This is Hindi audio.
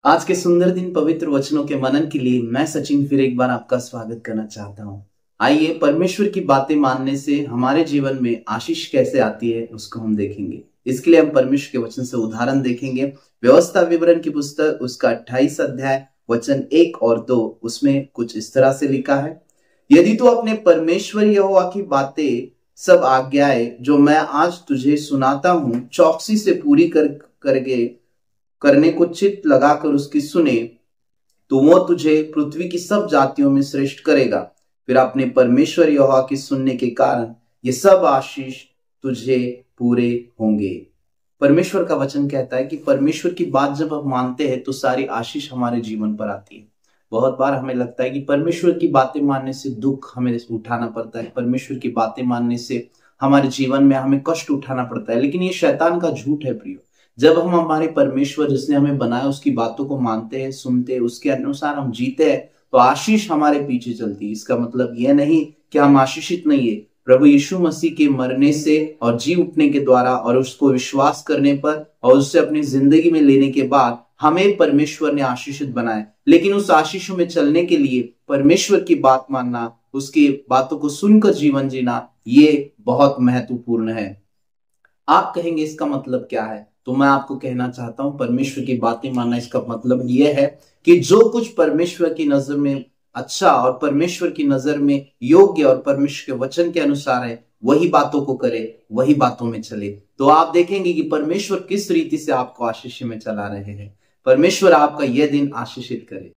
आज के सुंदर दिन पवित्र वचनों के मनन के लिए मैं सचिन फिर एक बार आपका स्वागत करना चाहता हूं। आइए परमेश्वर की बातें मानने से हमारे जीवन में आशीष कैसे आती है उसको हम देखेंगे। इसके लिए हम परमेश्वर के वचन से उदाहरण देखेंगे। व्यवस्था विवरण की पुस्तक उसका 28 अध्याय वचन 1 और 2, उसमें कुछ इस तरह से लिखा है, यदि तू अपने परमेश्वर यहोवा की बातें सब आज्ञाएं जो मैं आज तुझे सुनाता हूं चौकसी से पूरी करके करने को चित्त लगाकर उसकी सुने तो वो तुझे पृथ्वी की सब जातियों में श्रेष्ठ करेगा। फिर अपने परमेश्वर यहोवा की सुनने के कारण ये सब आशीष तुझे पूरे होंगे। परमेश्वर का वचन कहता है कि परमेश्वर की बात जब हम मानते हैं तो सारी आशीष हमारे जीवन पर आती है। बहुत बार हमें लगता है कि परमेश्वर की बातें मानने से दुख हमें उठाना पड़ता है, परमेश्वर की बातें मानने से हमारे जीवन में हमें कष्ट उठाना पड़ता है, लेकिन ये शैतान का झूठ है प्रियो। जब हम हमारे परमेश्वर जिसने हमें बनाया उसकी बातों को मानते हैं, सुनते हैं, उसके अनुसार हम जीते हैं तो आशीष हमारे पीछे चलती है। इसका मतलब यह नहीं कि हम आशीषित नहीं है। प्रभु यीशु मसीह के मरने से और जी उठने के द्वारा और उसको विश्वास करने पर और उससे अपनी जिंदगी में लेने के बाद हमें परमेश्वर ने आशीषित बनाया, लेकिन उस आशीषों में चलने के लिए परमेश्वर की बात मानना, उसकी बातों को सुनकर जीवन जीना, ये बहुत महत्वपूर्ण है। आप कहेंगे इसका मतलब क्या है, तो मैं आपको कहना चाहता हूं परमेश्वर की बातें मानना इसका मतलब यह है कि जो कुछ परमेश्वर की नजर में अच्छा और परमेश्वर की नजर में योग्य और परमेश्वर के वचन के अनुसार है वही बातों को करे, वही बातों में चले, तो आप देखेंगे कि परमेश्वर किस रीति से आपको आशीष में चला रहे हैं। परमेश्वर आपका यह दिन आशीषित करे।